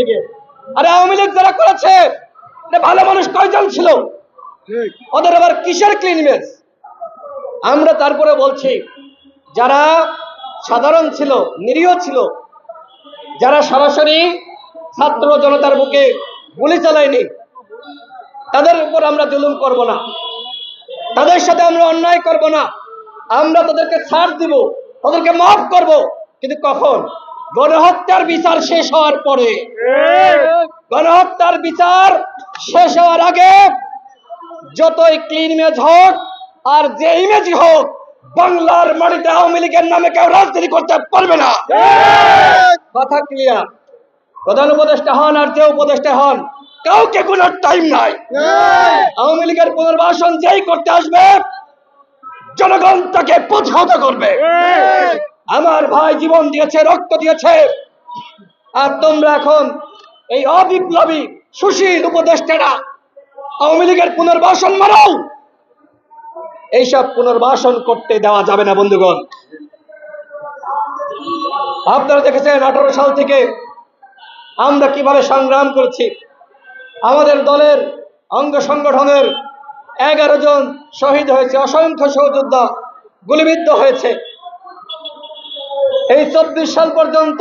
লীগের। আরে আওয়ামী লীগ যারা করেছে ভালো মানুষ কয়জন ছিল? ওদের আবার কিসের ক্লিন ইমেজ? আমরা তারপরে বলছি, যারা সাধারণ ছিল, নিরীহ ছিল, যারা সরাসরি ছাত্র জনতার বুকে গুলি চালায়নি, তাদের উপর আমরা জুলুম করব না, তাদের সাথে আমরা অন্যায় করব না, আমরা তাদেরকে ছাড় দিব, তাদেরকে মাফ করব। কিন্তু কখন? গণহত্যার বিচার শেষ হওয়ার পরে। গণহত্যার বিচার শেষ হওয়ার আগে যতই ক্লিন ইমেজ হোক আর যে ইমেজই হোক, বাংলার মাটিতে আওয়ামী লীগের নামে কেউ রাজনীতি করতে পারবে না। কথা ক্লিয়ার? প্রধান উপদেষ্টা হন আর যে উপদেষ্টা হন, কাউকে কোনো টাইম নাই। আওয়ামী লীগের পুনর্বাসন যেই করতে আসবে, জনগণ তাকে প্রতিহত করবে। আমার ভাই জীবন দিয়েছে, রক্ত দিয়েছে, আর তোমরা এখন এই অবিপ্লবী সুশীল উপদেষ্টারা আওয়ামী লীগের পুনর্বাসন মারাও। এইসব পুনর্বাসন করতে দেওয়া যাবে না বন্ধুগণ। আপনারা দেখেছেন 18 সাল থেকে আমরা কিভাবে সংগ্রাম করেছি। আমাদের দলের অঙ্গ সংগঠনের 11 জন শহীদ হয়েছে, অসংখ্য সহযোদ্ধা গুলিবিদ্ধ হয়েছে। এই 24 সাল পর্যন্ত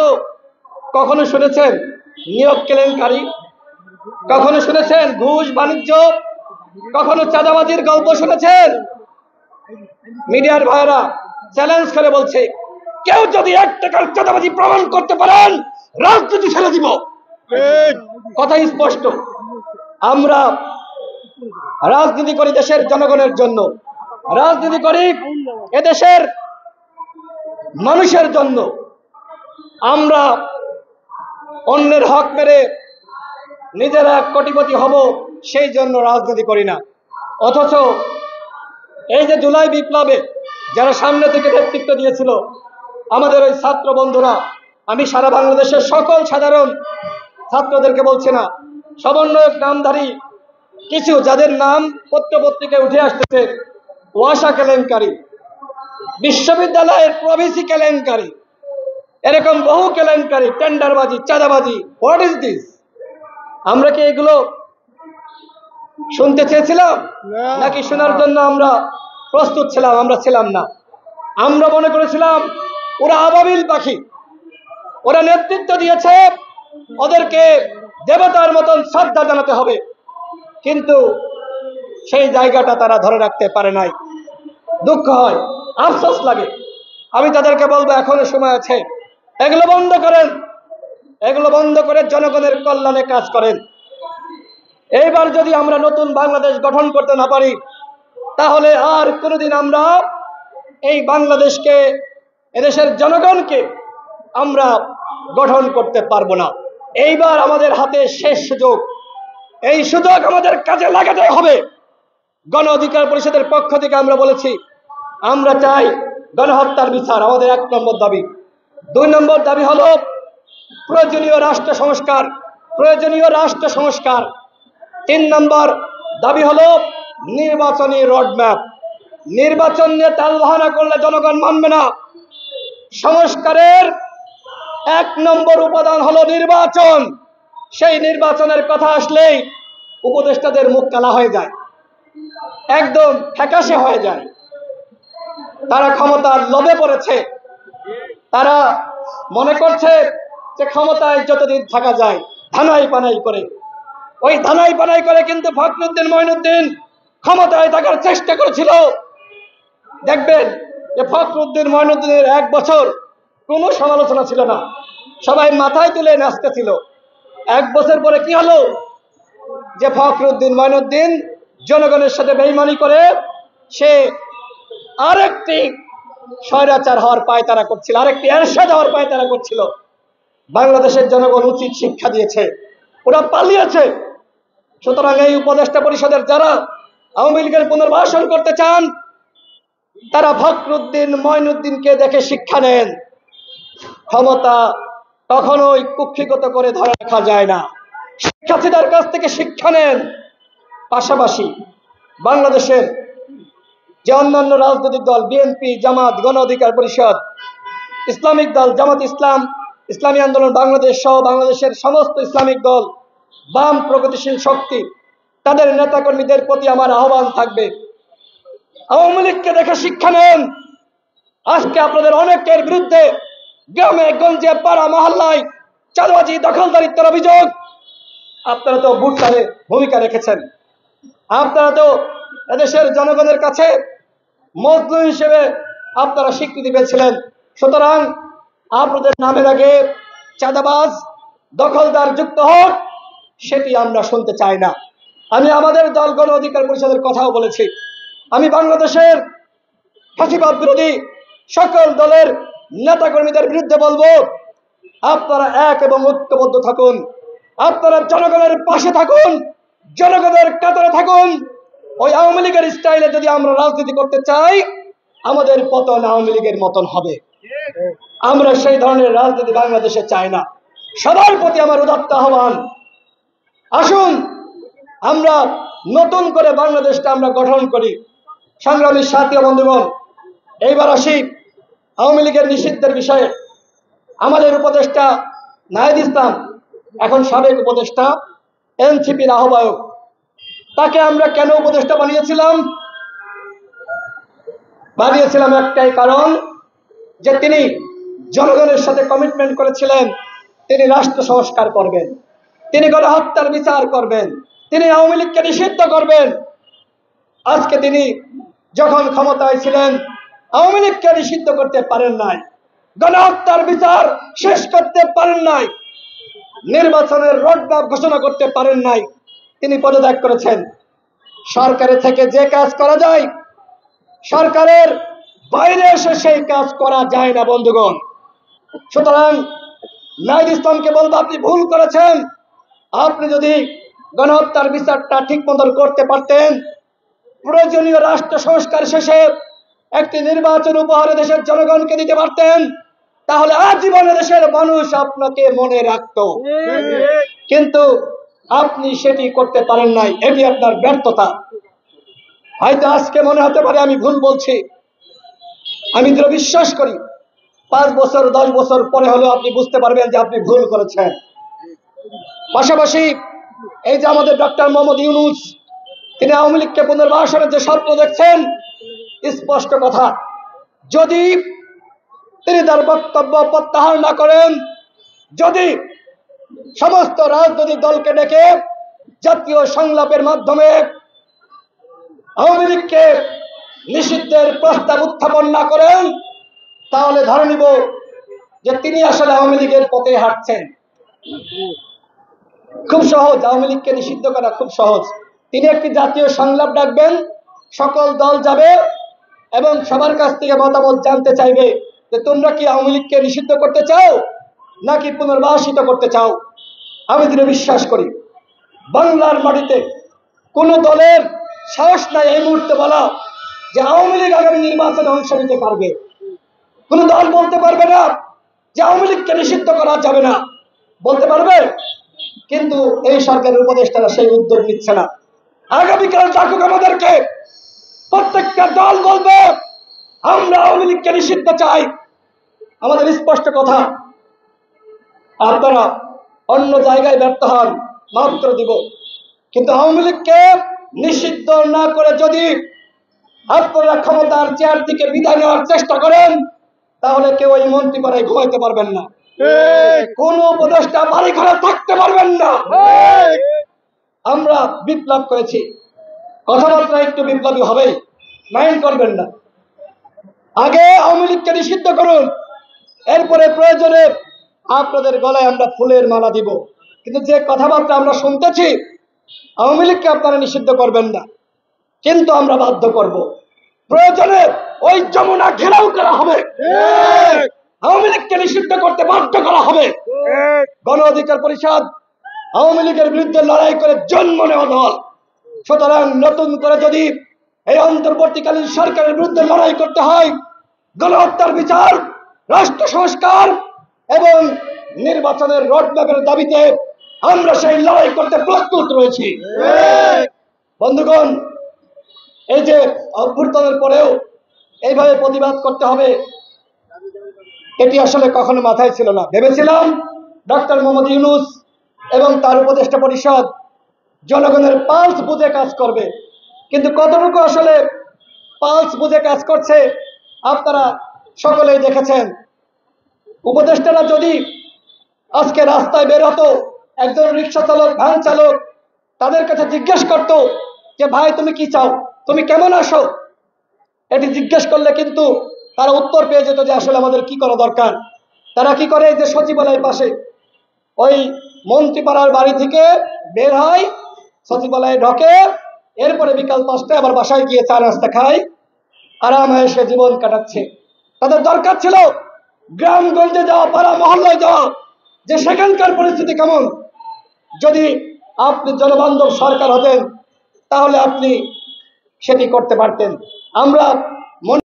কখনো শুনেছেন নিয়োগ কেলেঙ্কারি? কখনো শুনেছেন ঘুষ বাণিজ্য? কখনো চাঁদাবাজির গল্প শুনেছেন? মিডিয়ার ভাইরা চ্যালেঞ্জ করে বলছে, কেউ যদি 1 টাকার চাঁদাবাজি প্রমাণ করতে পারেন, রাজনীতি ছেড়ে দিব। কথা স্পষ্ট। আমরা রাজনীতি করি দেশের জনগণের জন্য, রাজনীতি করি এদেশের মানুষের জন্য। আমরা অন্যের হক মেরে নিজেরা কোটিপতি হব সেই জন্য রাজনীতি করি না। অথচ এই যে জুলাই বিপ্লবে যারা সামনে থেকে নেতৃত্ব দিয়েছিল, আমাদের ওই ছাত্র বন্ধুরা, আমি সারা বাংলাদেশের সকল সাধারণ ছাত্রদেরকে বলছি না, সমন্বয়ক নামধারী কিছু যাদের নাম পত্রপত্রিকায় উঠে আসতেছে, ওয়াসা কেলেঙ্কারি, বিশ্ববিদ্যালয়ের প্রভিসি কেলেঙ্কারি, এরকম বহু কেলেঙ্কারি, টেন্ডারবাজি, চাঁদাবাজি, হোয়াট ইজ দিস? আমরা কি এগুলো শুনতে চেয়েছিলাম নাকি শোনার জন্য আমরা প্রস্তুত ছিলাম? আমরা ছিলাম না। আমরা মনে করেছিলাম ওরা আবাবিল পাখি, ওরা নেতৃত্ব দিয়েছে, ওদেরকে দেবতার মতন শ্রদ্ধা জানাতে হবে। কিন্তু সেই জায়গাটা তারা ধরে রাখতে পারে নাই। দুঃখ হয়, আফসোস লাগে। আমি তাদেরকে বলবো, এখনো সময় আছে, এগুলো বন্ধ করেন, এগুলো বন্ধ করে জনগণের কল্যাণে কাজ করেন। এইবার যদি আমরা নতুন বাংলাদেশ গঠন করতে না পারি, তাহলে আর কোনোদিন আমরা এই বাংলাদেশকে, এদেশের জনগণকে আমরা গঠন করতে পারবো না। এইবার আমাদের হাতে শেষ সুযোগ, এই সুযোগ আমাদের কাজে লাগাতে হবে। গণ অধিকার পরিষদের পক্ষ থেকে আমরা বলেছি, আমরা চাই গণহত্যার বিচার, আমাদের 1 নম্বর দাবি। 2 নম্বর দাবি হলো প্রয়োজনীয় রাষ্ট্র সংস্কার, প্রয়োজনীয় রাষ্ট্র সংস্কার। 3 নম্বর দাবি হলো নির্বাচনী রোডম্যাপ। নির্বাচন নিয়ে তালবাহানা করলে জনগণ মানবে না। সংস্কারের 1 নম্বর উপাদান হলো নির্বাচন। সেই নির্বাচনের কথা আসলেই উপদেষ্টাদের মুখ কালা হয়ে যায়, একদম ফ্যাকাশে হয়ে যায়। তারা ক্ষমতার লোভে পড়েছে। তারা মনে করছে যে ক্ষমতায় যতদিন থাকা যায় ধানাই পানাই করে। ওই ধানাই পানাই করে কিন্তু ফখরুদ্দিন মঈনুদ্দিন ক্ষমতায় থাকার চেষ্টা করেছিল। দেখবেন যে ফখরুদ্দিন মঈনুদ্দিনের 1 বছর কোনো সমালোচনা ছিল না, সবাই মাথায় তুলে নাচতেছিল। 1 বছর পরে কি হলো? যে ফখরুদ্দিন মঈনুদ্দিন জনগণের সাথে বেঈমানি করে সে আরেকটি স্বৈরাচার হওয়ার পায়তারা করছিল, আরেকটি এরশাদ হওয়ার পায়তারা করছিল। বাংলাদেশের জনগণ উচিত শিক্ষা দিয়েছে, ওরা পালিয়েছে। সুতরাং এই উপদেষ্টা পরিষদের যারা আওয়ামী লীগের পুনর্বাসন করতে চান, তারা ফখরুদ্দিন মঈনুদ্দিনকে দেখে শিক্ষা নেন। ক্ষমতা কখনোই কুক্ষিগত করে ধরে রাখা যায় না। শিক্ষার্থীদের কাছ থেকে শিক্ষা নেন। পাশাপাশি বাংলাদেশের যে অন্যান্য রাজনৈতিক দল, বিএনপি, জামাত, গণ অধিকার পরিষদ, ইসলামিক দল, জামাত ইসলাম, ইসলামী আন্দোলন বাংলাদেশ সহ বাংলাদেশের সমস্ত ইসলামিক দল, বাম প্রগতিশীল শক্তি, তাদের নেতাকর্মীদের প্রতি আমার আহ্বান থাকবে, আওয়ামী লীগকে দেখে শিক্ষা নেন। আজকে আপনাদের অনেকের বিরুদ্ধে গ্রামে গঞ্জে পাড়া মহল্লায় চাঁদাবাজি দখলদারিত্বের অভিযোগ। আপনারা তো ভোটদানে ভূমিকা রেখেছেন, আপনারা তো এদেশের জনগণের কাছে মজলুম হিসেবে আপনারা স্বীকৃতি পেয়েছিলেন। সুতরাং আপনাদের নামের আগে চাঁদাবাজ দখলদার যুক্ত হোক, সেটি আমরা শুনতে চাই না। আমি আমাদের দল গণ অধিকার পরিষদের কথাও বলেছি। আমি বাংলাদেশের ফাঁসিবাদ বিরোধী সকল দলের নেতাকর্মীদের বিরুদ্ধে বলবো, আপনারা এক এবং ঐক্যবদ্ধ থাকুন, আপনারা জনগণের পাশে থাকুন, জনগণের কাতারে থাকুন। ওই আওয়ামী লীগের স্টাইলে যদি আমরা রাজনীতি করতে চাই, আমাদের পতন আওয়ামী লীগের মতন হবে। আমরা সেই ধরনের রাজনীতি বাংলাদেশে চাই না। সবার প্রতি আমার উদাত্ত আহ্বান, আসুন আমরা নতুন করে বাংলাদেশটা আমরা গঠন করি। সংগ্রামী সাথী বন্ধুগণ, এইবার আসি আওয়ামী লীগের নিষিদ্ধের বিষয়ে। আমাদের উপদেষ্টা নাহিদ ইসলাম, এখন সাবেক উপদেষ্টা, এনসিপির আহ্বায়ক, তাকে আমরা কেন উপদেষ্টা বানিয়েছিলাম একটাই কারণ, যে তিনি জনগণের সাথে কমিটমেন্ট করেছিলেন, তিনি রাষ্ট্র সংস্কার করবেন, তিনি গণহত্যার বিচার করবেন, তিনি আওয়ামী লীগকে নিষিদ্ধ করবেন। আজকে তিনি যখন ক্ষমতায় ছিলেন আওয়ামী লীগকে নিষিদ্ধ করতে পারেন নাই, গণহত্যার বিচার শেষ করতে পারেন নাই, নির্বাচনের রোডম্যাপ ঘোষণা করতে পারেন নাই, তিনি পদত্যাগ করেছেন। সরকারে থেকে যে কাজ করা যায়, সরকারের বাইরে এসে সেই কাজ করা যায় না বন্ধুগণ। সুতরাং নাহিদ ইসলামকে বলবো, আপনি ভুল করেছেন। আপনি যদি গণহত্যার বিচারটা ঠিক মতন করতে পারতেন, প্রয়োজনীয় রাষ্ট্র সংস্কার শেষে একটি নির্বাচন উপহারে দেশের জনগণকে দিতে পারতেন, তাহলে আজীবন দেশের মানুষ আপনাকে মনে রাখত। কিন্তু আপনি সেটি করতে পারেন নাই, এটি আপনার ব্যর্থতা। হয়তো আজকে মনে হতে পারে আমি ভুল বলছি, আমি দৃঢ় বিশ্বাস করি 5 বছর 10 বছর পরে হলেও আপনি বুঝতে পারবেন যে আপনি ভুল করেছেন। পাশাপাশি এই যে আমাদের ডক্টর মোহাম্মদ ইউনূস, তিনি আওয়ামী লীগকে পুনর্বাসনের যে স্বপ্ন দেখছেন, স্পষ্ট কথা, যদি তিনি তার বক্তব্য প্রত্যাহার না করেন, যদি সমস্ত রাজনৈতিক দলকে ডেকে জাতীয় সংলাপের মাধ্যমে আওয়ামী লীগকে নিষিদ্ধের প্রস্তাব উত্থাপন না করেন, তাহলে ধরে নিব যে তিনি আসলে আওয়ামী লীগের পথে হাঁটছেন। খুব সহজ, আওয়ামী লীগকে নিষিদ্ধ করা খুব সহজ। তিনি একটি জাতীয় সংলাপ ডাকবেন, সকল দল যাবে এবং সবার কাছ থেকে মতামত জানতে চাইবে যে তোমরা কি আওয়ামী লীগকে নিষিদ্ধ করতে চাও নাকি পুনর্বাসিত করতে চাও। আমি দৃঢ় বিশ্বাস করি, বাংলার মাটিতে কোন দলের সাহস নাই এই মুহূর্তে বলা যে আওয়ামী লীগ আগামী নির্বাচনে অংশ নিতে পারবে। কোন দল বলতে পারবে না যে আওয়ামী লীগকে নিষিদ্ধ করা যাবে না, বলতে পারবে? কিন্তু এই সরকারের উপদেষ্টারা সেই উদ্যোগ নিচ্ছে না। আগামীকাল ডাকুক আমাদেরকে, প্রত্যেকটা দল বলবে আমরা আওয়ামী লীগকে নিষিদ্ধ চাই। আমাদের স্পষ্ট কথা, আপনারা অন্য জায়গায় ব্যর্থ হন, মাফ করে দিব, কিন্তু আওয়ামী লীগকে নিষিদ্ধ না করে যদি আপনারা ক্ষমতার চেয়ার থেকে বিদায় নেওয়ার চেষ্টা করেন, তাহলে কেউ এই মন্ত্রী পাড়ায় ঘুমাইতে পারবেন না, কোন উপদেষ্টা বাড়ি ঘরে থাকতে পারবেন না। আমরা বিপ্লব করেছি, কথাবার্তা একটু বিপ্লবী হবেই, মাইন্ড করবেন না। আগে আওয়ামী লীগকে নিষিদ্ধ করুন, এরপরে প্রয়োজনে আপনাদের গলায় আমরা ফুলের মালা দিব। কিন্তু যে কথাবার্তা আমরা শুনতেছি, আওয়ামী লীগকে আপনারা নিষিদ্ধ করবেন না, কিন্তু আমরা বাধ্য করব, প্রয়োজনে ওই যমুনা ঘেরাও করা হবে, আওয়ামী লীগকে নিষিদ্ধ করতে বাধ্য করা হবে। গণ অধিকার পরিষদ আওয়ামী লীগের বিরুদ্ধে লড়াই করে জন্ম নেওয়া দল। সুতরাং নতুন করে যদি এই অন্তর্বর্তীকালীন সরকারের বিরুদ্ধে লড়াই করতে হয়, গণহত্যার বিচার, রাষ্ট্র সংস্কার এবং নির্বাচনের রোডম্যাপের দাবিতে আমরা সেই লড়াই করতে প্রস্তুত রয়েছি। বন্ধুগণ, এই যে অভ্যুত্থানের পরেও এইভাবে প্রতিবাদ করতে হবে, এটি আসলে কখনো মাথায় ছিল না। ভেবেছিলাম ডক্টর মোহাম্মদ ইউনূস এবং তার উপদেষ্টা পরিষদ জনগণের পালস বুঝে কাজ করবে, কিন্তু কতটুকু আসলে পালস বুঝে কাজ করছে আপনারা সকলেই দেখেছেন। উপদেষ্টারা যদি আজকে রাস্তায় বের হতো, একজন রিক্সা চালক, ভ্যান চালক তাদের কাছে জিজ্ঞেস করত যে ভাই তুমি কি চাও, তুমি কেমন আসো, এটি জিজ্ঞেস করলে কিন্তু তারা উত্তর পেয়ে যেত যে আসলে আমাদের কি করা দরকার। তারা কি করে, যে সচিবালয়ের পাশে ওই মন্ত্রীপাড়ার বাড়ি থেকে বের হয়, সচিবালয়ে ঢোকে, এরপরে বিকাল 5টায় আবার বাসায় গিয়ে চা নাস্তা খায়, আরামে সে জীবন কাটাচ্ছে। তাদের দরকার ছিল গ্রামগঞ্জে যাওয়া, পাড়া মহল্লায় যাওয়া, যে সেখানকার পরিস্থিতি কেমন। যদি আপনি জনবান্ধব সরকার হতেন তাহলে আপনি সেটি করতে পারতেন। আমরা